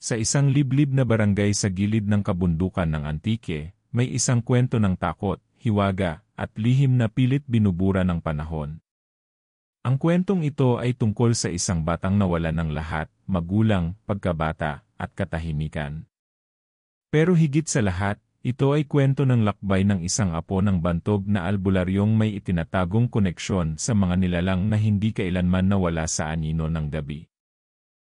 Sa isang liblib na barangay sa gilid ng kabundukan ng Antique, may isang kwento ng takot, hiwaga, at lihim na pilit binubura ng panahon. Ang kwentong ito ay tungkol sa isang batang nawalan ng lahat, magulang, pagkabata, at katahimikan. Pero higit sa lahat, ito ay kwento ng lakbay ng isang apo ng bantog na albularyong may itinatagong koneksyon sa mga nilalang na hindi kailanman nawala sa anino ng gabi.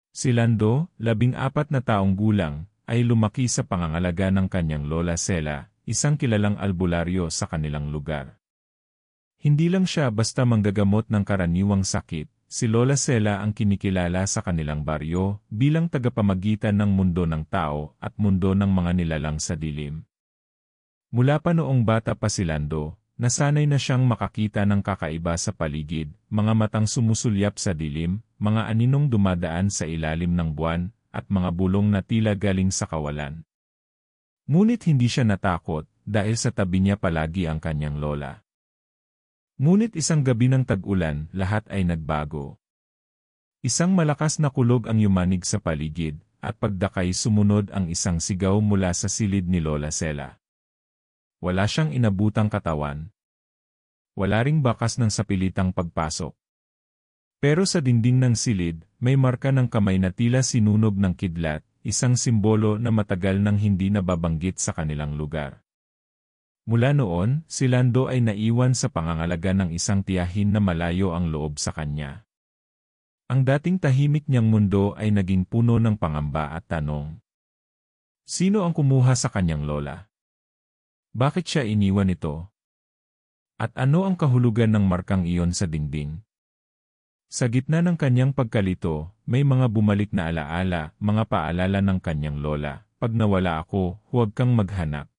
Si Lando, 14 na taong gulang, ay lumaki sa pangangalaga ng kanyang lola Sela, isang kilalang albularyo sa kanilang lugar. Hindi lang siya basta manggagamot ng karaniwang sakit, si Lola Sela ang kinikilala sa kanilang baryo bilang tagapamagitan ng mundo ng tao at mundo ng mga nilalang sa dilim. Mula pa noong bata pa si Lando, nasanay na siyang makakita ng kakaiba sa paligid, mga matang sumusulyap sa dilim, mga aninong dumadaan sa ilalim ng buwan, at mga bulong na tila galing sa kawalan. Ngunit hindi siya natakot dahil sa tabi niya palagi ang kanyang lola. Ngunit isang gabi ng tag-ulan, lahat ay nagbago. Isang malakas na kulog ang yumanig sa paligid, at pagdakay sumunod ang isang sigaw mula sa silid ni Lola Sela. Wala siyang inabutang katawan. Wala ring bakas ng sapilitang pagpasok. Pero sa dingding ng silid, may marka ng kamay na tila sinunog ng kidlat, isang simbolo na matagal nang hindi nababanggit sa kanilang lugar. Mula noon, si Lando ay naiwan sa pangangalaga ng isang tiyahin na malayo ang loob sa kanya. Ang dating tahimik niyang mundo ay naging puno ng pangamba at tanong. Sino ang kumuha sa kanyang lola? Bakit siya iniwan ito? At ano ang kahulugan ng markang iyon sa dingding? Sa gitna ng kanyang pagkalito, may mga bumalik na alaala, mga paalala ng kanyang lola. Pag nawala ako, huwag kang maghanap.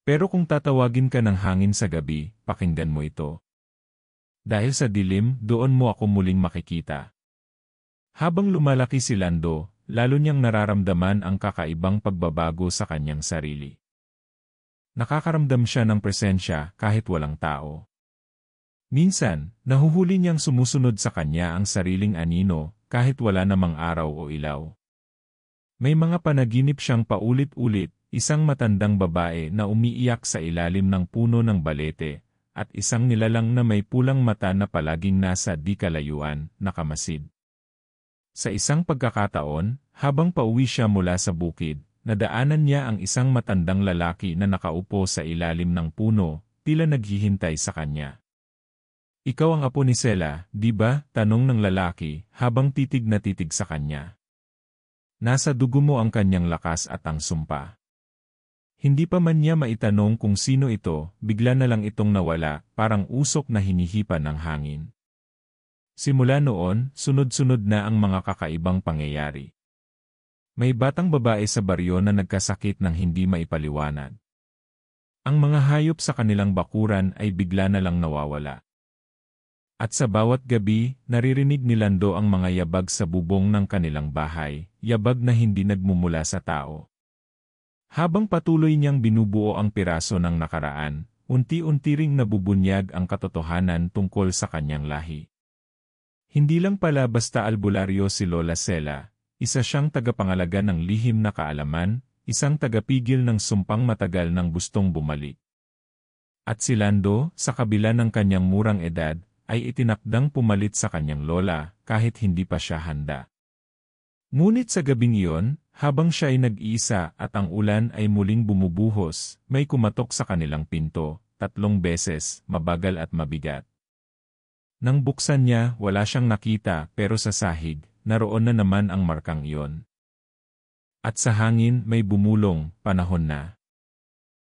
Pero kung tatawagin ka ng hangin sa gabi, pakinggan mo ito. Dahil sa dilim, doon mo ako muling makikita. Habang lumalaki si Lando, lalo niyang nararamdaman ang kakaibang pagbabago sa kanyang sarili. Nakakaramdam siya ng presensya kahit walang tao. Minsan, nahuhuli niyang sumusunod sa kanya ang sariling anino kahit wala namang araw o ilaw. May mga panaginip siyang paulit-ulit, isang matandang babae na umiiyak sa ilalim ng puno ng balete, at isang nilalang na may pulang mata na palaging nasa di kalayuan, nakamasid. Sa isang pagkakataon, habang pauwi siya mula sa bukid, nadaanan niya ang isang matandang lalaki na nakaupo sa ilalim ng puno, tila naghihintay sa kanya. Ikaw ang apo ni Sela, di ba? Tanong ng lalaki, habang titig na titig sa kanya. Nasa dugo mo ang kanyang lakas at ang sumpa. Hindi pa man niya maitanong kung sino ito, bigla na lang itong nawala, parang usok na hinihipan ng hangin. Simula noon, sunod-sunod na ang mga kakaibang pangyayari. May batang babae sa baryo na nagkasakit ng hindi maipaliwanag. Ang mga hayop sa kanilang bakuran ay bigla na lang nawawala. At sa bawat gabi, naririnig ni Lando ang mga yabag sa bubong ng kanilang bahay, yabag na hindi nagmumula sa tao. Habang patuloy niyang binubuo ang piraso ng nakaraan, unti-unti ring nabubunyag ang katotohanan tungkol sa kanyang lahi. Hindi lang pala basta albularyo si Lola Sela, isa siyang tagapangalaga ng lihim na kaalaman, isang tagapigil ng sumpang matagal nang gustong bumalik. At si Lando, sa kabila ng kanyang murang edad, ay itinakdang pumalit sa kanyang lola kahit hindi pa siya handa. Ngunit sa gabing iyon, habang siya ay nag-iisa at ang ulan ay muling bumubuhos, may kumatok sa kanilang pinto, 3 beses, mabagal at mabigat. Nang buksan niya, wala siyang nakita pero sa sahig, naroon na naman ang markang iyon. At sa hangin may bumulong, panahon na.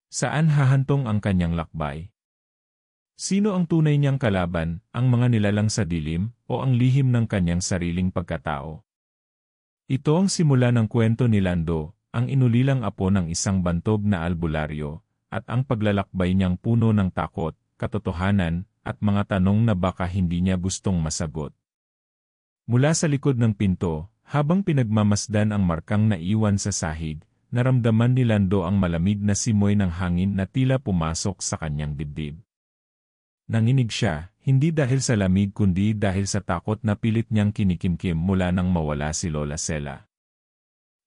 Saan hahantong ang kanyang lakbay? Sino ang tunay niyang kalaban, ang mga nilalang sa dilim, o ang lihim ng kanyang sariling pagkatao? Ito ang simula ng kwento ni Lando, ang inulilang apo ng isang bantog na albularyo, at ang paglalakbay niyang puno ng takot, katotohanan, at mga tanong na baka hindi niya gustong masagot. Mula sa likod ng pinto, habang pinagmamasdan ang markang naiwan sa sahig, naramdaman ni Lando ang malamig na simoy ng hangin na tila pumasok sa kanyang dibdib. Nanginig siya, hindi dahil sa lamig kundi dahil sa takot na pilit niyang kinikimkim mula nang mawala si Lola Sela.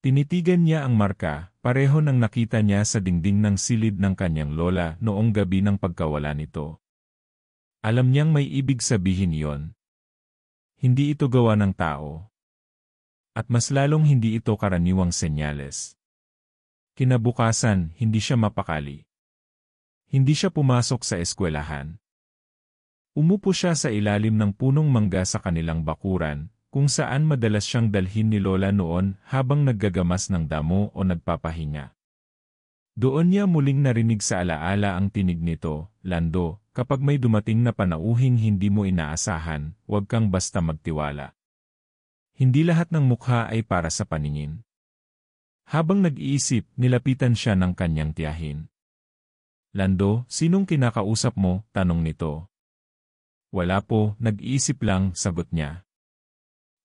Tinitigan niya ang marka, pareho ng nakita niya sa dingding ng silid ng kanyang lola noong gabi ng pagkawala nito. Alam niyang may ibig sabihin yon. Hindi ito gawa ng tao. At mas lalong hindi ito karaniwang senyales. Kinabukasan, hindi siya mapakali. Hindi siya pumasok sa eskwelahan. Umupo siya sa ilalim ng punong mangga sa kanilang bakuran, kung saan madalas siyang dalhin ni Lola noon habang naggagamas ng damo o nagpapahinga. Doon niya muling narinig sa alaala ang tinig nito, "Lando, kapag may dumating na panauhing hindi mo inaasahan, huwag kang basta magtiwala. Hindi lahat ng mukha ay para sa paningin." Habang nag-iisip, nilapitan siya ng kanyang tiyahin. "Lando, sinong kinakausap mo?" tanong nito. "Wala po, nag-iisip lang," sagot niya.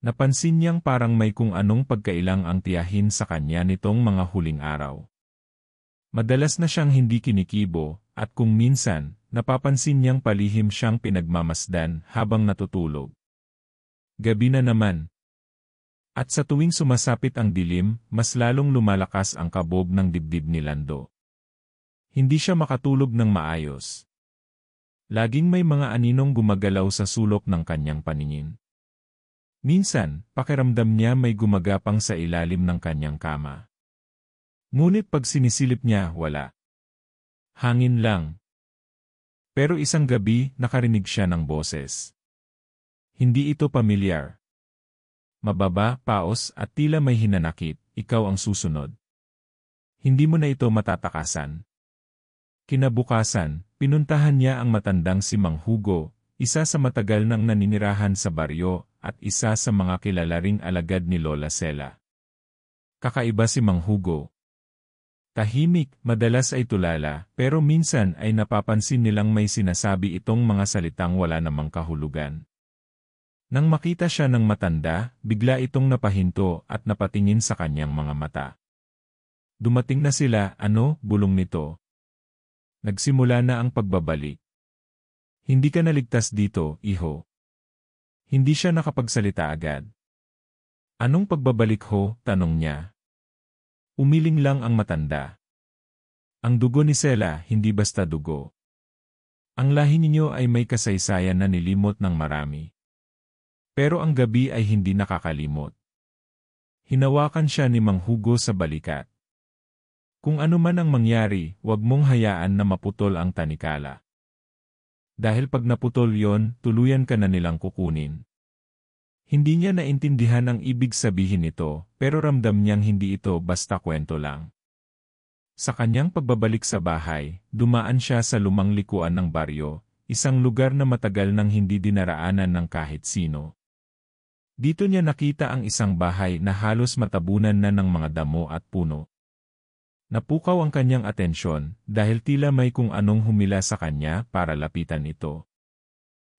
Napansin niyang parang may kung anong pagkailang ang tiyahin sa kanya nitong mga huling araw. Madalas na siyang hindi kinikibo, at kung minsan, napapansin niyang palihim siyang pinagmamasdan habang natutulog. Gabi na naman. At sa tuwing sumasapit ang dilim, mas lalong lumalakas ang kabog ng dibdib ni Lando. Hindi siya makatulog ng maayos. Laging may mga aninong gumagalaw sa sulok ng kanyang paningin. Minsan, pakiramdam niya may gumagapang sa ilalim ng kanyang kama. Ngunit pag sinisilip niya, wala. Hangin lang. Pero isang gabi, nakarinig siya ng boses. Hindi ito pamilyar. Mababa, paos, at tila may hinanakit, "Ikaw ang susunod. Hindi mo na ito matatakasan." Kinabukasan, pinuntahan niya ang matandang si Mang Hugo, isa sa matagal nang naninirahan sa baryo, at isa sa mga kilala ring alagad ni Lola Sela. Kakaiba si Mang Hugo. Tahimik, madalas ay tulala, pero minsan ay napapansin nilang may sinasabi itong mga salitang wala namang kahulugan. Nang makita siya ng matanda, bigla itong napahinto at napatingin sa kanyang mga mata. "Dumating na sila, ano?" bulong nito. "Nagsimula na ang pagbabalik. Hindi ka naligtas dito, iho." Hindi siya nakapagsalita agad. "Anong pagbabalik ho?" tanong niya. Umiling lang ang matanda. "Ang dugo ni Sela, hindi basta dugo. Ang lahi ninyo ay may kasaysayan na nilimot ng marami. Pero ang gabi ay hindi nakakalimot." Hinawakan siya ni Mang Hugo sa balikat. "Kung ano man ang mangyari, huwag mong hayaan na maputol ang tanikala. Dahil pag naputol yon, tuluyan ka na nilang kukunin." Hindi niya naintindihan ang ibig sabihin nito, pero ramdam niyang hindi ito basta kwento lang. Sa kanyang pagbabalik sa bahay, dumaan siya sa lumang likuan ng baryo, isang lugar na matagal nang hindi dinaraanan ng kahit sino. Dito niya nakita ang isang bahay na halos matabunan na ng mga damo at puno. Napukaw ang kanyang atensyon dahil tila may kung anong humila sa kanya para lapitan ito.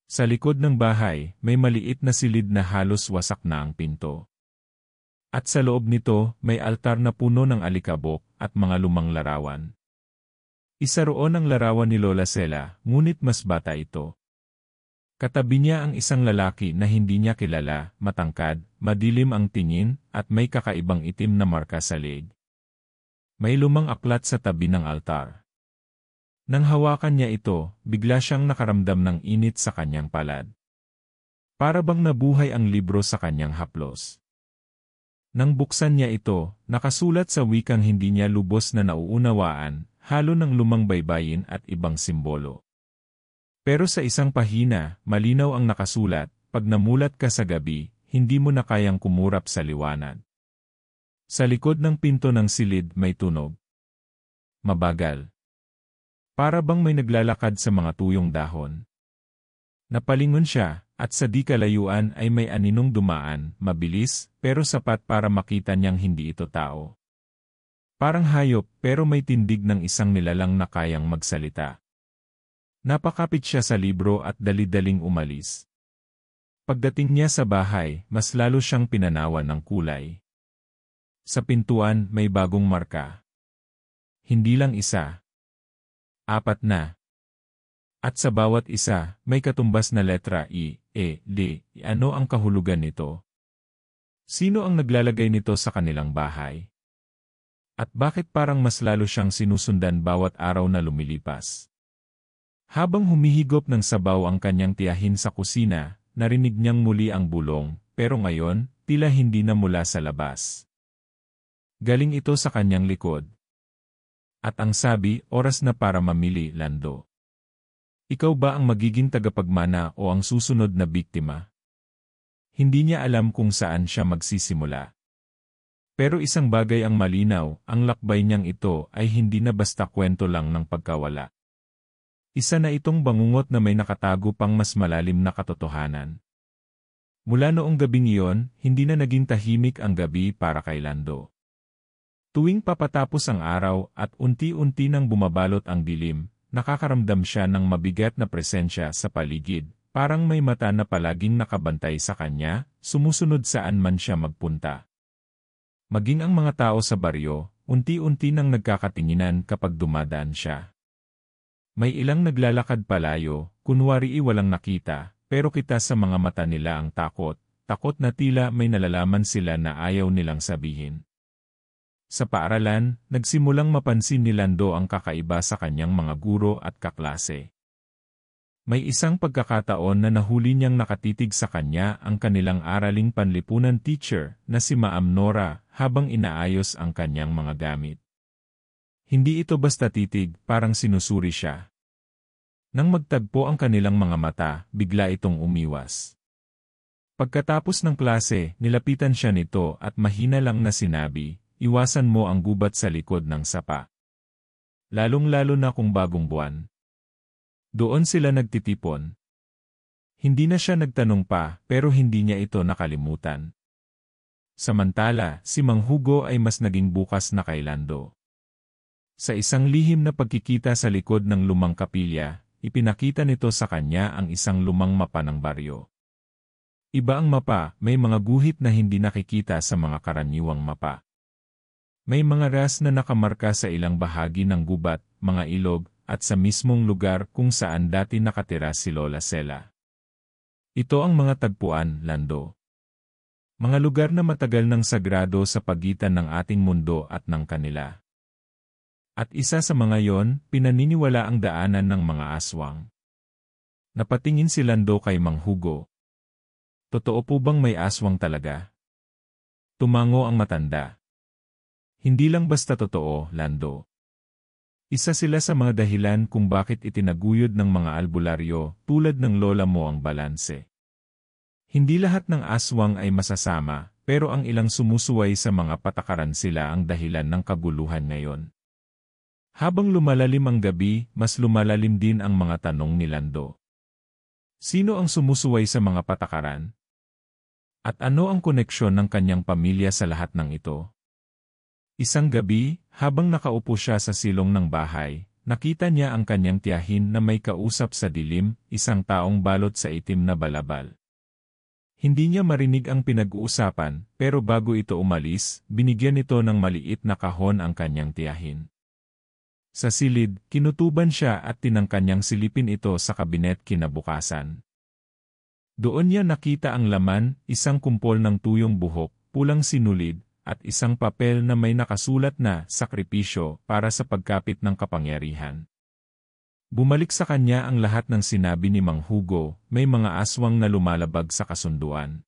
Sa likod ng bahay, may maliit na silid na halos wasak na ang pinto. At sa loob nito, may altar na puno ng alikabok at mga lumang larawan. Isa roon ang larawan ni Lola Sela, ngunit mas bata ito. Katabi niya ang isang lalaki na hindi niya kilala, matangkad, madilim ang tingin, at may kakaibang itim na marka sa leeg. May lumang aklat sa tabi ng altar. Nang hawakan niya ito, bigla siyang nakaramdam ng init sa kanyang palad. Para bang nabuhay ang libro sa kanyang haplos. Nang buksan niya ito, nakasulat sa wikang hindi niya lubos na nauunawaan, halo ng lumang baybayin at ibang simbolo. Pero sa isang pahina, malinaw ang nakasulat, "Pag namulat ka sa gabi, hindi mo na kayang kumurap sa liwanag." Sa likod ng pinto ng silid may tunog. Mabagal. Para bang may naglalakad sa mga tuyong dahon. Napalingon siya, at sa di kalayuan ay may aninong dumaan, mabilis, pero sapat para makita niyang hindi ito tao. Parang hayop, pero may tindig ng isang nilalang na kayang magsalita. Napakapit siya sa libro at dali-daling umalis. Pagdating niya sa bahay, mas lalo siyang pinanawan ng kulay. Sa pintuan, may bagong marka. Hindi lang isa. 4 na. At sa bawat isa, may katumbas na letra I, E, D. Ano ang kahulugan nito? Sino ang naglalagay nito sa kanilang bahay? At bakit parang mas lalo siyang sinusundan bawat araw na lumilipas? Habang humihigop ng sabaw ang kanyang tiyahin sa kusina, narinig niyang muli ang bulong, pero ngayon, tila hindi na mula sa labas. Galing ito sa kanyang likod. At ang sabi, oras na para mamili, Lando. Ikaw ba ang magiging tagapagmana o ang susunod na biktima? Hindi niya alam kung saan siya magsisimula. Pero isang bagay ang malinaw, ang lakbay niyang ito ay hindi na basta kwento lang ng pagkawala. Isa na itong bangungot na may nakatago pang mas malalim na katotohanan. Mula noong gabing iyon, hindi na naging tahimik ang gabi para kay Lando. Tuwing papatapos ang araw at unti-unti nang bumabalot ang dilim, nakakaramdam siya ng mabigat na presensya sa paligid, parang may mata na palaging nakabantay sa kanya, sumusunod saan man siya magpunta. Maging ang mga tao sa baryo, unti-unti nang nagkakatinginan kapag dumadaan siya. May ilang naglalakad palayo, kunwari walang nakita, pero kita sa mga mata nila ang takot, takot na tila may nalalaman sila na ayaw nilang sabihin. Sa paaralan, nagsimulang mapansin ni Lando ang kakaiba sa kanyang mga guro at kaklase. May isang pagkakataon na nahuli niyang nakatitig sa kanya ang kanilang araling panlipunan teacher na si Ma'am Nora habang inaayos ang kanyang mga gamit. Hindi ito basta titig, parang sinusuri siya. Nang magtagpo ang kanilang mga mata, bigla itong umiwas. Pagkatapos ng klase, nilapitan siya nito at mahina lang na sinabi, iwasan mo ang gubat sa likod ng sapa. Lalong-lalo na kung bagong buwan. Doon sila nagtitipon. Hindi na siya nagtanong pa, pero hindi niya ito nakalimutan. Samantala, si Mang Hugo ay mas naging bukas na kay Lando. Sa isang lihim na pagkikita sa likod ng lumang kapilya, ipinakita nito sa kanya ang isang lumang mapa ng baryo. Iba ang mapa, may mga guhit na hindi nakikita sa mga karaniwang mapa. May mga ras na nakamarka sa ilang bahagi ng gubat, mga ilog, at sa mismong lugar kung saan dati nakatira si Lola Sela. Ito ang mga tagpuan, Lando. Mga lugar na matagal nang sagrado sa pagitan ng ating mundo at ng kanila. At isa sa mga yon, pinaniniwala ang daanan ng mga aswang. Napatingin si Lando kay Mang Hugo. Totoo po bang may aswang talaga? Tumango ang matanda. Hindi lang basta totoo, Lando. Isa sila sa mga dahilan kung bakit itinaguyod ng mga albularyo tulad ng lola mo ang balanse. Hindi lahat ng aswang ay masasama, pero ang ilang sumusuway sa mga patakaran sila ang dahilan ng kaguluhan ngayon. Habang lumalalim ang gabi, mas lumalalim din ang mga tanong ni Lando. Sino ang sumusuway sa mga patakaran? At ano ang koneksyon ng kanyang pamilya sa lahat ng ito? Isang gabi, habang nakaupo siya sa silong ng bahay, nakita niya ang kanyang tiyahin na may kausap sa dilim, isang taong balot sa itim na balabal. Hindi niya marinig ang pinag-uusapan, pero bago ito umalis, binigyan ito ng maliit na kahon ang kanyang tiyahin. Sa silid, kinutuban siya at tinangkanyang silipin ito sa kabinet kinabukasan. Doon niya nakita ang laman, isang kumpol ng tuyong buhok, pulang sinulid, at isang papel na may nakasulat na sakripisyo para sa pagkapit ng kapangyarihan. Bumalik sa kanya ang lahat ng sinabi ni Mang Hugo, may mga aswang na lumalabag sa kasunduan.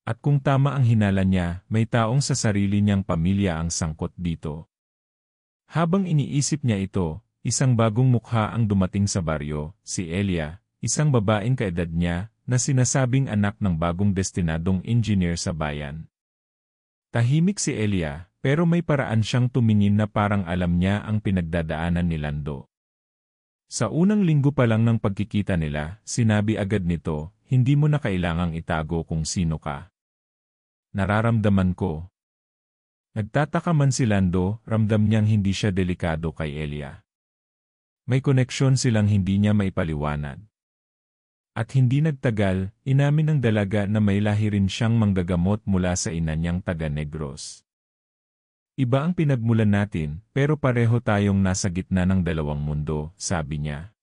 At kung tama ang hinala niya, may taong sa sarili niyang pamilya ang sangkot dito. Habang iniisip niya ito, isang bagong mukha ang dumating sa baryo, si Elia, isang babaeng kaedad niya, na sinasabing anak ng bagong destinadong engineer sa bayan. Tahimik si Elia, pero may paraan siyang tumingin na parang alam niya ang pinagdadaanan ni Lando. Sa unang linggo pa lang ng pagkikita nila, sinabi agad nito, hindi mo na kailangang itago kung sino ka. Nararamdaman ko. Nagtataka man si Lando, ramdam niyang hindi siya delikado kay Elia. May koneksyon silang hindi niya maipaliwanag. At hindi nagtagal, inamin ng dalaga na may lahi rin siyang manggagamot mula sa ina niyang taga-Negros. Iba ang pinagmulan natin, pero pareho tayong nasa gitna ng dalawang mundo, sabi niya.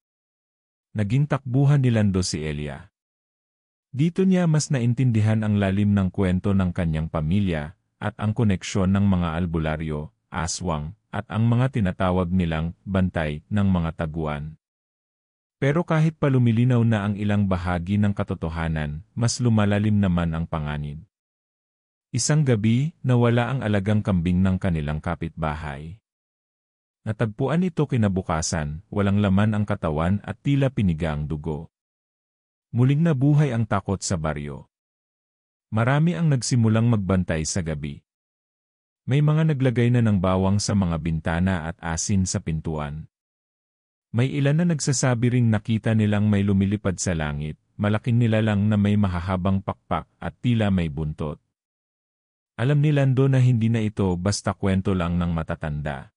Naging takbuhan ni Lando si Elia. Dito niya mas naintindihan ang lalim ng kwento ng kanyang pamilya at ang koneksyon ng mga albularyo, aswang, at ang mga tinatawag nilang bantay ng mga taguan. Pero kahit pa lumilinaw na ang ilang bahagi ng katotohanan, mas lumalalim naman ang panganib. Isang gabi, nawala ang alagang kambing ng kanilang kapitbahay. Natagpuan ito kinabukasan, walang laman ang katawan at tila piniga ang dugo. Muling nabuhay ang takot sa baryo. Marami ang nagsimulang magbantay sa gabi. May mga naglagay na ng bawang sa mga bintana at asin sa pintuan. May ilan na nagsasabi ring nakita nilang may lumilipad sa langit, malaking nilalang na may mahahabang pakpak at tila may buntot. Alam ni Lando na hindi na ito basta kwento lang ng matatanda.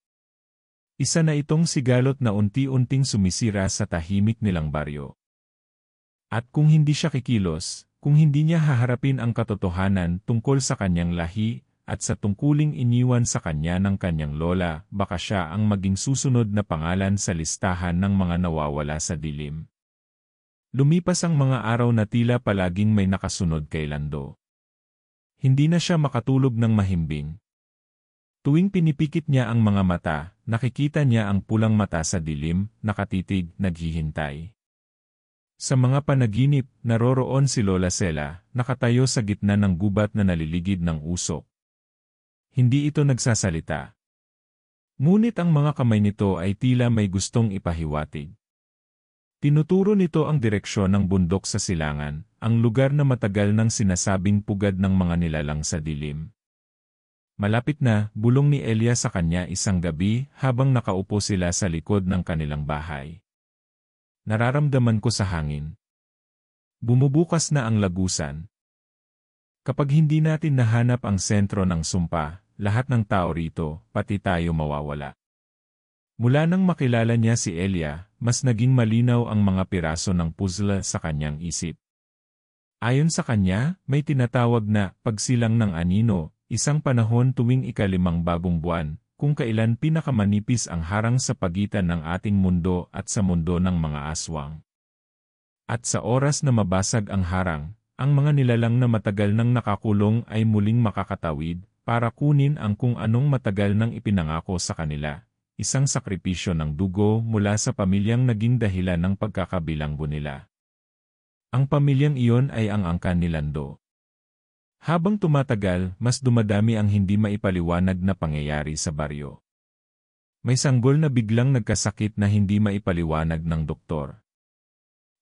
Isa na itong sigalot na unti-unting sumisira sa tahimik nilang baryo. At kung hindi siya kikilos, kung hindi niya haharapin ang katotohanan tungkol sa kanyang lahi at sa tungkuling iniwan sa kanya ng kanyang lola, baka siya ang maging susunod na pangalan sa listahan ng mga nawawala sa dilim. Lumipas ang mga araw na tila palaging may nakasunod kay Lando. Hindi na siya makatulog ng mahimbing. Tuwing pinipikit niya ang mga mata, nakikita niya ang pulang mata sa dilim, nakatitig, naghihintay. Sa mga panaginip, naroroon si Lola Sela, nakatayo sa gitna ng gubat na naliligid ng usok. Hindi ito nagsasalita. Ngunit ang mga kamay nito ay tila may gustong ipahiwatig. Tinuturo nito ang direksyon ng bundok sa silangan, ang lugar na matagal nang sinasabing pugad ng mga nilalang sa dilim. Malapit na, bulong ni Elia sa kanya isang gabi habang nakaupo sila sa likod ng kanilang bahay. Nararamdaman ko sa hangin. Bumubukas na ang lagusan. Kapag hindi natin nahanap ang sentro ng sumpa, lahat ng tao rito, pati tayo mawawala. Mula nang makilala niya si Elia, mas naging malinaw ang mga piraso ng puzzle sa kanyang isip. Ayon sa kanya, may tinatawag na pagsilang ng anino, isang panahon tuwing ika-5 bagong buwan, kung kailan pinakamanipis ang harang sa pagitan ng ating mundo at sa mundo ng mga aswang. At sa oras na mabasag ang harang, ang mga nilalang na matagal nang nakakulong ay muling makakatawid para kunin ang kung anong matagal nang ipinangako sa kanila, isang sakripisyo ng dugo mula sa pamilyang naging dahilan ng pagkakabilanggo nila. Ang pamilyang iyon ay ang angkan ni Lando. Habang tumatagal, mas dumadami ang hindi maipaliwanag na pangyayari sa baryo. May sanggol na biglang nagkasakit na hindi maipaliwanag ng doktor.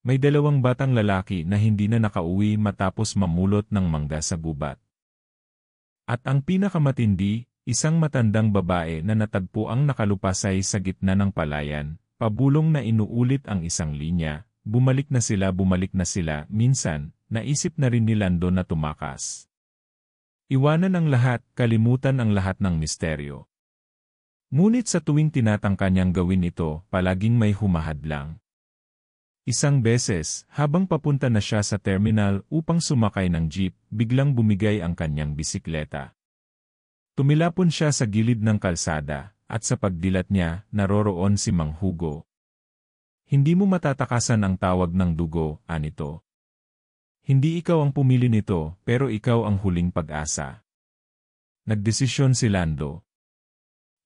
May 2 batang lalaki na hindi na nakauwi matapos mamulot ng mangga sa gubat. At ang pinakamatindi, isang matandang babae na natagpo ang nakalupasay sa gitna ng palayan, pabulong na inuulit ang isang linya, bumalik na sila, minsan, naisip na rin ni Lando na tumakas. Iwanan ang lahat, kalimutan ang lahat ng misteryo. Ngunit sa tuwing tinatangka niyang gawin ito, palaging may humahadlang. Isang beses, habang papunta na siya sa terminal upang sumakay ng jeep, biglang bumigay ang kanyang bisikleta. Tumilapon siya sa gilid ng kalsada, at sa pagdilat niya, naroroon si Mang Hugo. Hindi mo matatakasan ang tawag ng dugo, anito. Hindi ikaw ang pumili nito, pero ikaw ang huling pag-asa. Nagdesisyon si Lando.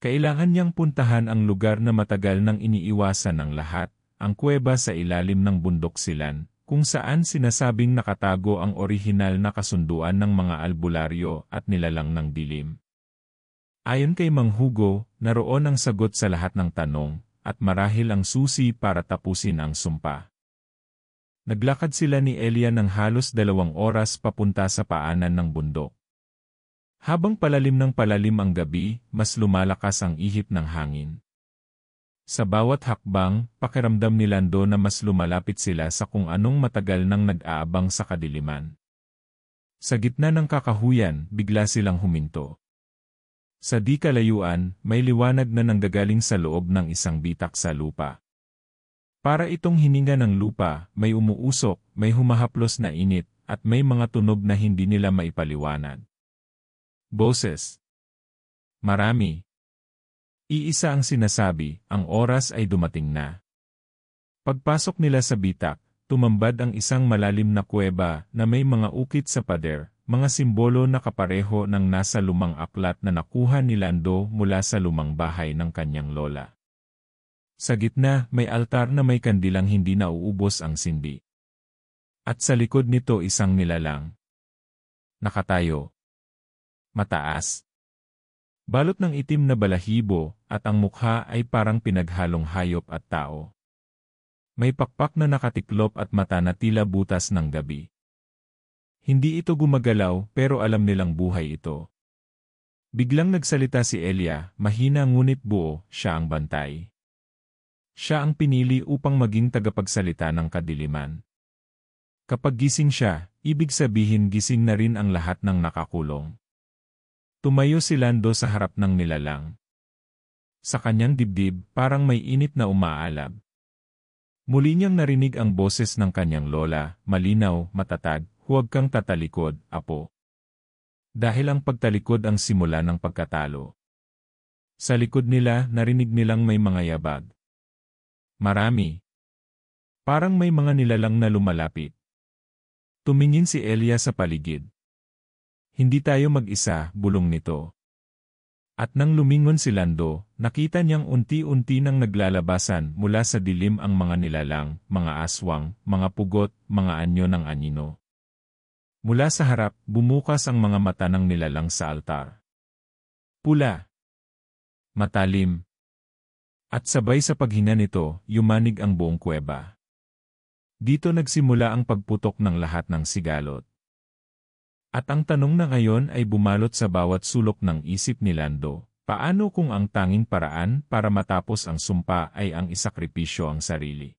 Kailangan niyang puntahan ang lugar na matagal nang iniiwasan ng lahat, ang kuweba sa ilalim ng bundok silan, kung saan sinasabing nakatago ang orihinal na kasunduan ng mga albularyo at nilalang ng dilim. Ayon kay Mang Hugo, naroon ang sagot sa lahat ng tanong, at marahil ang susi para tapusin ang sumpa. Naglakad sila ni Elia ng halos 2 oras papunta sa paanan ng bundok. Habang palalim ang gabi, mas lumalakas ang ihip ng hangin. Sa bawat hakbang, pakiramdam ni Lando na mas lumalapit sila sa kung anong matagal nang nag-aabang sa kadiliman. Sa gitna ng kakahuyan, bigla silang huminto. Sa di kalayuan, may liwanag na nanggagaling sa loob ng isang bitak sa lupa. Para itong hininga ng lupa, may umuusok, may humahaplos na init, at may mga tunog na hindi nila maipaliwanag. Boses. Marami. Iisa ang sinasabi, ang oras ay dumating na. Pagpasok nila sa bitak, tumambad ang isang malalim na kuweba na may mga ukit sa pader, mga simbolo na kapareho ng nasa lumang aklat na nakuha ni Lando mula sa lumang bahay ng kanyang lola. Sa gitna, may altar na may kandilang hindi nauubos ang sindi. At sa likod nito isang nilalang. Nakatayo. Mataas. Balot ng itim na balahibo, at ang mukha ay parang pinaghalong hayop at tao. May pakpak na nakatiklop at mata na tila butas ng gabi. Hindi ito gumagalaw pero alam nilang buhay ito. Biglang nagsalita si Elia, mahina ngunit buo, siya ang bantay. Siya ang pinili upang maging tagapagsalita ng kadiliman. Kapag gising siya, ibig sabihin gising na rin ang lahat ng nakakulong. Tumayo si Lando sa harap ng nilalang. Sa kanyang dibdib, parang may init na umaalab. Muli niyang narinig ang boses ng kanyang lola, malinaw, matatag, huwag kang tatalikod, apo. Dahil ang pagtalikod ang simula ng pagkatalo. Sa likod nila, narinig nilang may mga yabag. Marami. Parang may mga nilalang na lumalapit. Tumingin si Elia sa paligid. Hindi tayo mag-isa, bulong nito. At nang lumingon si Lando, nakita niyang unti-unti nang naglalabasan mula sa dilim ang mga nilalang, mga aswang, mga pugot, mga anyo ng anyino. Mula sa harap, bumukas ang mga mata ng nilalang sa altar. Pula. Matalim. At sabay sa paghinga nito, yumanig ang buong kuweba. Dito nagsimula ang pagputok ng lahat ng sigalot. At ang tanong na ngayon ay bumalot sa bawat sulok ng isip ni Lando, paano kung ang tanging paraan para matapos ang sumpa ay ang isakripisyo ang sarili?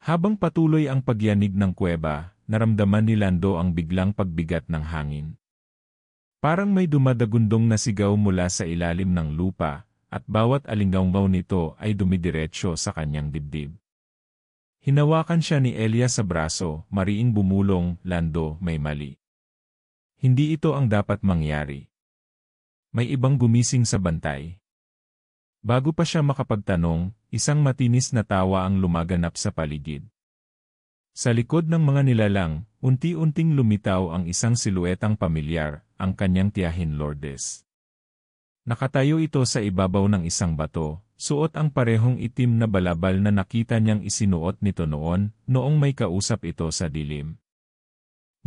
Habang patuloy ang pagyanig ng kuweba, naramdaman ni Lando ang biglang pagbigat ng hangin. Parang may dumadagundong na sigaw mula sa ilalim ng lupa, at bawat alinggaw nito ay dumidiretso sa kanyang dibdib. Hinawakan siya ni Elia sa braso, mariing bumulong, Lando, may mali. Hindi ito ang dapat mangyari. May ibang gumising sa bantay. Bago pa siya makapagtanong, isang matinis na tawa ang lumaganap sa paligid. Sa likod ng mga nilalang, unti-unting lumitaw ang isang siluetang pamilyar, ang kanyang tiyahin Lourdes. Nakatayo ito sa ibabaw ng isang bato, suot ang parehong itim na balabal na nakita niyang isinuot nito noong may kausap ito sa dilim.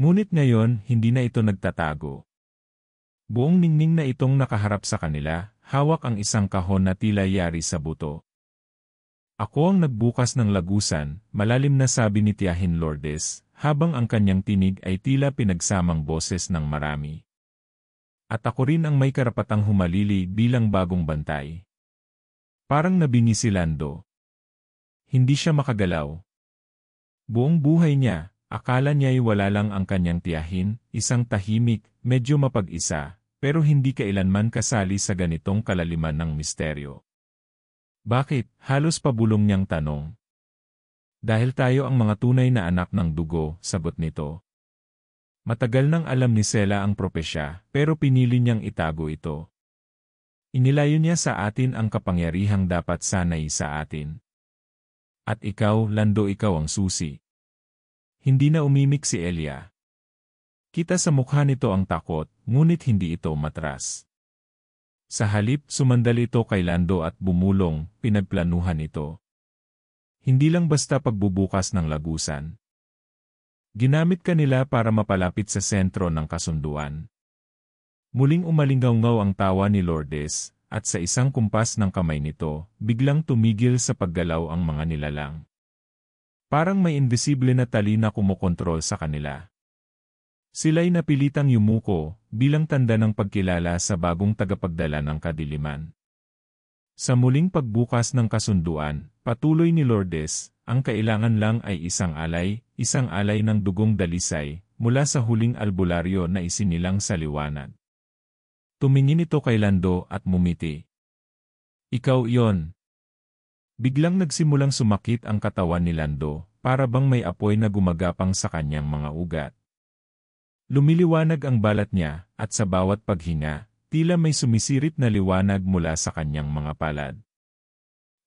Ngunit ngayon, hindi na ito nagtatago. Buong ningning na itong nakaharap sa kanila, hawak ang isang kahon na tila yari sa buto. Ako ang nagbukas ng lagusan, malalim na sabi ni tiyahin Lourdes, habang ang kanyang tinig ay tila pinagsamang boses ng marami. At ako rin ang may karapatang humalili bilang bagong bantay. Parang nabingi si Lando. Hindi siya makagalaw. Buong buhay niya, akala niya'y wala lang ang kanyang tiyahin, isang tahimik, medyo mapag-isa, pero hindi kailanman kasali sa ganitong kalaliman ng misteryo. Bakit? Halos pabulong niyang tanong. Dahil tayo ang mga tunay na anak ng dugo, sagot nito. Matagal nang alam ni Sela ang propesya, pero pinili niyang itago ito. Inilayo niya sa atin ang kapangyarihang dapat sanay sa atin. At ikaw, Lando, ikaw ang susi. Hindi na umimik si Elia. Kita sa mukha nito ang takot, ngunit hindi ito matras. Sa halip, sumandal ito kay Lando at bumulong, pinagplanuhan ito. Hindi lang basta pagbubukas ng lagusan. Ginamit kanila para mapalapit sa sentro ng kasunduan. Muling umalinggaw-ngaw ang tawa ni Lourdes, at sa isang kumpas ng kamay nito, biglang tumigil sa paggalaw ang mga nilalang. Parang may invisible na tali na kumokontrol sa kanila. Sila'y napilitang yumuko, bilang tanda ng pagkilala sa bagong tagapagdala ng kadiliman. Sa muling pagbukas ng kasunduan, patuloy ni Lourdes, ang kailangan lang ay isang alay ng dugong dalisay, mula sa huling albularyo na isinilang sa liwanag. Tumingin ito kay Lando at mumiti. Ikaw iyon. Biglang nagsimulang sumakit ang katawan ni Lando, para bang may apoy na gumagapang sa kanyang mga ugat. Lumiliwanag ang balat niya, at sa bawat paghinga, tila may sumisirit na liwanag mula sa kanyang mga palad.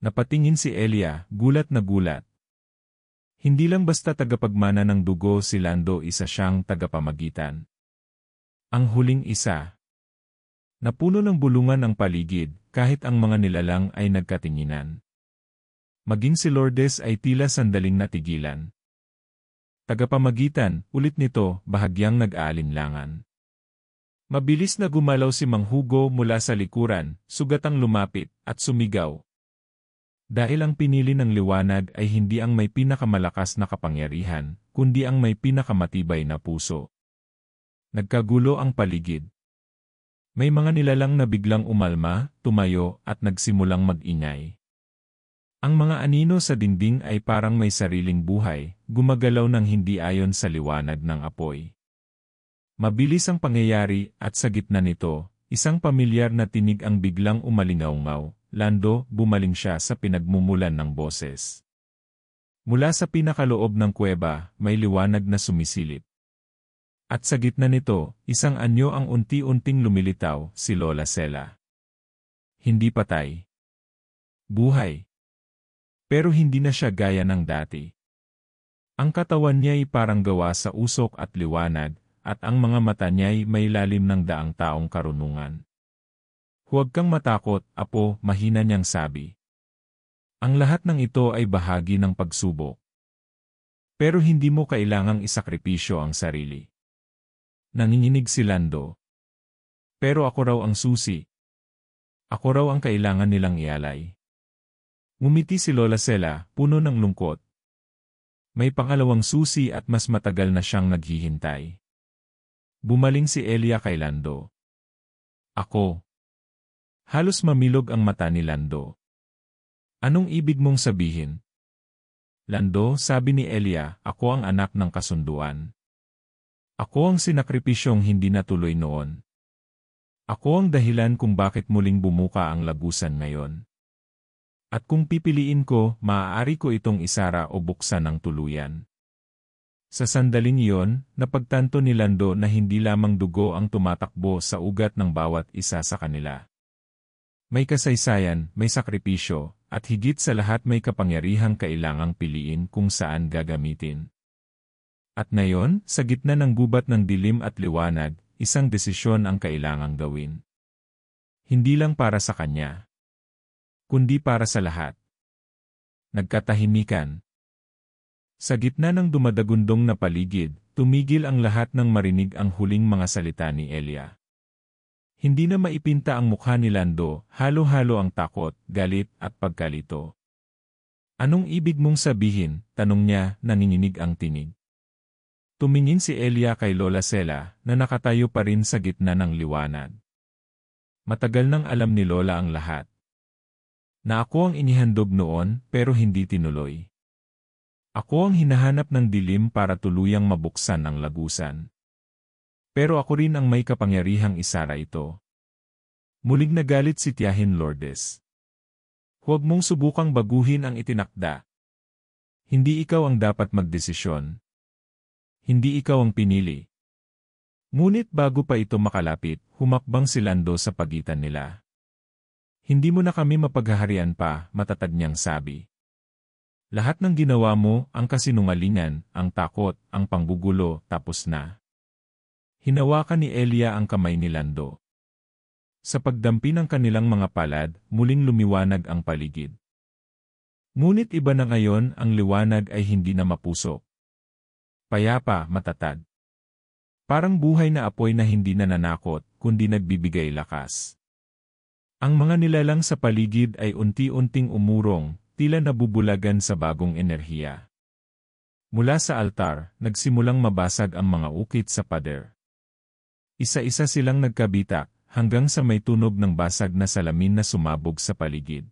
Napatingin si Elia, gulat na gulat. Hindi lang basta tagapagmana ng dugo si Lando, isa siyang tagapamagitan. Ang huling isa. Napuno ng bulungan ang paligid, kahit ang mga nilalang ay nagkatinginan. Maging si Lourdes ay tila sandaling natigilan. Tagapamagitan, ulit nito, bahagyang nag-aalinlangan. Mabilis na gumalaw si Mang Hugo mula sa likuran, sugatang lumapit, at sumigaw. Dahil ang pinili ng liwanag ay hindi ang may pinakamalakas na kapangyarihan, kundi ang may pinakamatibay na puso. Nagkagulo ang paligid. May mga nilalang na biglang umalma, tumayo, at nagsimulang mag-ingay. Ang mga anino sa dingding ay parang may sariling buhay, gumagalaw ng hindi ayon sa liwanag ng apoy. Mabilis ang pangyayari at sa gitna nito, isang pamilyar na tinig ang biglang umalingaw-ngaw. Lando, bumaling siya sa pinagmumulan ng boses. Mula sa pinakaloob ng kuweba, may liwanag na sumisilip. At sa gitna nito, isang anyo ang unti-unting lumilitaw, si Lola Sela. Hindi patay. Buhay. Pero hindi na siya gaya ng dati. Ang katawan niya ay parang gawa sa usok at liwanag, at ang mga mata niya ay may lalim ng daang taong karunungan. Huwag kang matakot, apo, mahina niyang sabi. Ang lahat ng ito ay bahagi ng pagsubok. Pero hindi mo kailangang isakripisyo ang sarili. Nanginginig si Lando. Pero ako raw ang susi. Ako raw ang kailangan nilang ialay. Ngumiti si Lola Sela, puno ng lungkot. May pangalawang susi at mas matagal na siyang naghihintay. Bumaling si Elia kay Lando. Ako. Halos mamilog ang mata ni Lando. Anong ibig mong sabihin? Lando, sabi ni Elia, ako ang anak ng kasunduan. Ako ang sinakripisyong hindi natuloy noon. Ako ang dahilan kung bakit muling bumuka ang lagusan ngayon. At kung pipiliin ko, maaari ko itong isara o buksan ng tuluyan. Sa sandaling iyon, napagtanto ni Lando na hindi lamang dugo ang tumatakbo sa ugat ng bawat isa sa kanila. May kasaysayan, may sakripisyo, at higit sa lahat may kapangyarihang kailangang piliin kung saan gagamitin. At ngayon, sa gitna ng gubat ng dilim at liwanag, isang desisyon ang kailangang gawin. Hindi lang para sa kanya, kundi para sa lahat. Nagkatahimikan. Sa gitna ng dumadagundong na paligid, tumigil ang lahat nang marinig ang huling mga salita ni Elia. Hindi na maipinta ang mukha ni Lando, halo-halo ang takot, galit, at pagkalito. Anong ibig mong sabihin? Tanong niya, nanginginig ang tinig. Tumingin si Elia kay Lola Sela, na nakatayo pa rin sa gitna ng liwanag. Matagal nang alam ni Lola ang lahat. Na ako ang inihandog noon, pero hindi tinuloy. Ako ang hinahanap ng dilim para tuluyang mabuksan ang lagusan. Pero ako rin ang may kapangyarihang isara ito. Muling nagalit si Tiyahin Lourdes. Huwag mong subukang baguhin ang itinakda. Hindi ikaw ang dapat magdesisyon. Hindi ikaw ang pinili. Ngunit bago pa ito makalapit, humakbang si Lando sa pagitan nila. Hindi mo na kami mapaghaharian pa, matatag niyang sabi. Lahat ng ginawa mo, ang kasinungalingan, ang takot, ang panggugulo, tapos na. Hinawakan ni Elia ang kamay ni Lando. Sa pagdampi ng kanilang mga palad, muling lumiwanag ang paligid. Ngunit iba na ngayon, ang liwanag ay hindi na mapusok. Payapa, matatag. Parang buhay na apoy na hindi nananakot, kundi nagbibigay lakas. Ang mga nilalang sa paligid ay unti-unting umurong, tila nabubulagan sa bagong enerhiya. Mula sa altar, nagsimulang mabasag ang mga ukit sa pader. Isa-isa silang nagkabitak, hanggang sa may tunog ng basag na salamin na sumabog sa paligid.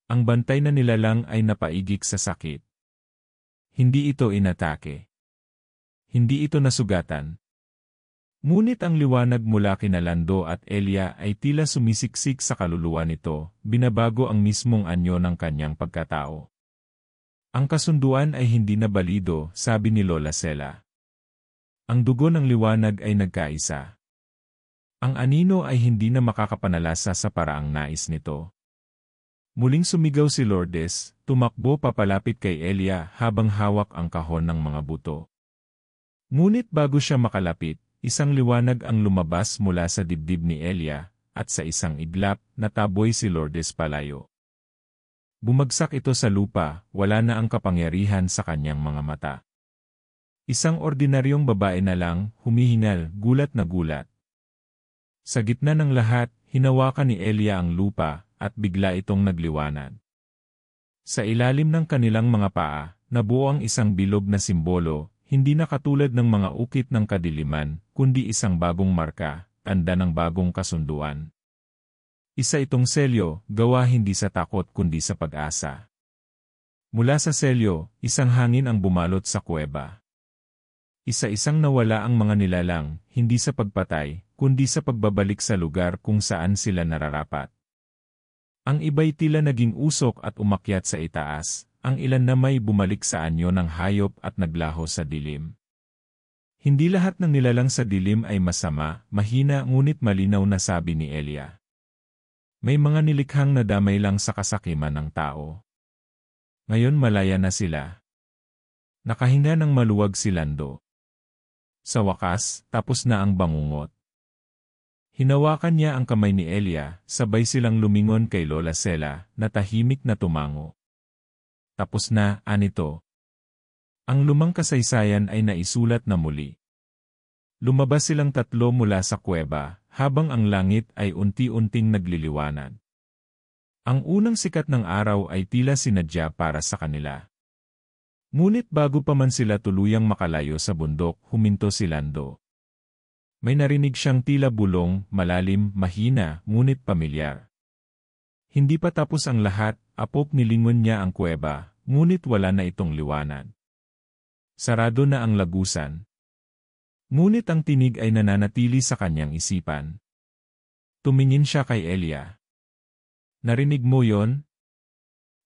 Ang bantay na nilalang ay napaigik sa sakit. Hindi ito inatake. Hindi ito nasugatan. Ngunit ang liwanag mula kina Lando at Elia ay tila sumisiksik sa kaluluwa nito, binabago ang mismong anyo ng kanyang pagkatao. Ang kasunduan ay hindi na balido, sabi ni Lola Sela. Ang dugo ng liwanag ay nagkaisa. Ang anino ay hindi na makakapanalasa sa paraang nais nito. Muling sumigaw si Lourdes, tumakbo papalapit kay Elia habang hawak ang kahon ng mga buto. Ngunit bago siya makalapit, isang liwanag ang lumabas mula sa dibdib ni Elia, at sa isang iglap, nataboy si Lourdes palayo. Bumagsak ito sa lupa, wala na ang kapangyarihan sa kanyang mga mata. Isang ordinaryong babae na lang, humihingal, gulat na gulat. Sa gitna ng lahat, hinawakan ni Elia ang lupa, at bigla itong nagliwanag. Sa ilalim ng kanilang mga paa, nabuo ang isang bilog na simbolo, hindi na katulad ng mga ukit ng kadiliman, kundi isang bagong marka, tanda ng bagong kasunduan. Isa itong selyo, gawa hindi sa takot kundi sa pag-asa. Mula sa selyo, isang hangin ang bumalot sa kuweba. Isa-isang nawala ang mga nilalang, hindi sa pagpatay, kundi sa pagbabalik sa lugar kung saan sila nararapat. Ang iba'y tila naging usok at umakyat sa itaas, ang ilan na may bumalik sa anyo ng hayop at naglaho sa dilim. Hindi lahat ng nilalang sa dilim ay masama, mahina ngunit malinaw na sabi ni Elia. May mga nilikhang nadamay lang sa kasakiman ng tao. Ngayon malaya na sila. Nakahinga ng maluwag si Lando. Sa wakas, tapos na ang bangungot. Hinawakan niya ang kamay ni Elia, sabay silang lumingon kay Lola Sela, na tahimik na tumango. Tapos na, anito. Ang lumang kasaysayan ay naisulat na muli. Lumabas silang tatlo mula sa kuweba, habang ang langit ay unti-unting nagliliwanag. Ang unang sikat ng araw ay tila sinadya para sa kanila. Ngunit bago pa man sila tuluyang makalayo sa bundok, huminto si Lando. May narinig siyang tila bulong, malalim, mahina, ngunit pamilyar. Hindi pa tapos ang lahat, apok nilingon niya ang kuweba, ngunit wala na itong liwanag. Sarado na ang lagusan. Ngunit ang tinig ay nananatili sa kanyang isipan. Tumingin siya kay Elia. Narinig mo yon?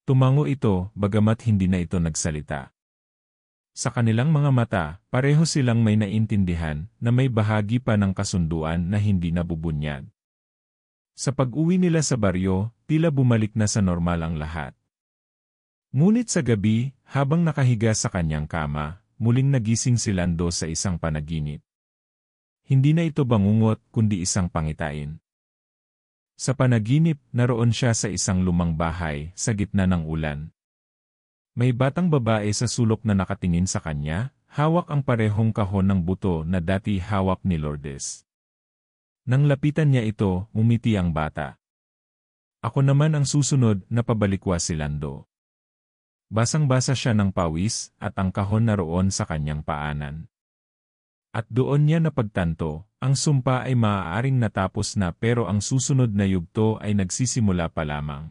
Tumango ito, bagamat hindi na ito nagsalita. Sa kanilang mga mata, pareho silang may naintindihan na may bahagi pa ng kasunduan na hindi nabubunyag. Sa pag-uwi nila sa baryo, tila bumalik na sa normal ang lahat. Ngunit sa gabi, habang nakahiga sa kanyang kama, muling nagising si Lando sa isang panaginip. Hindi na ito bangungot kundi isang pangitain. Sa panaginip, naroon siya sa isang lumang bahay sa gitna ng ulan. May batang babae sa sulok na nakatingin sa kanya, hawak ang parehong kahon ng buto na dati hawak ni Lourdes. Nang lapitan niya ito, umiti ang bata. Ako naman ang susunod na pabalikwa si Lando. Basang-basa siya ng pawis at ang kahon naroon sa kanyang paanan. At doon niya napagtanto, ang sumpa ay maaaring natapos na pero ang susunod na yugto ay nagsisimula pa lamang.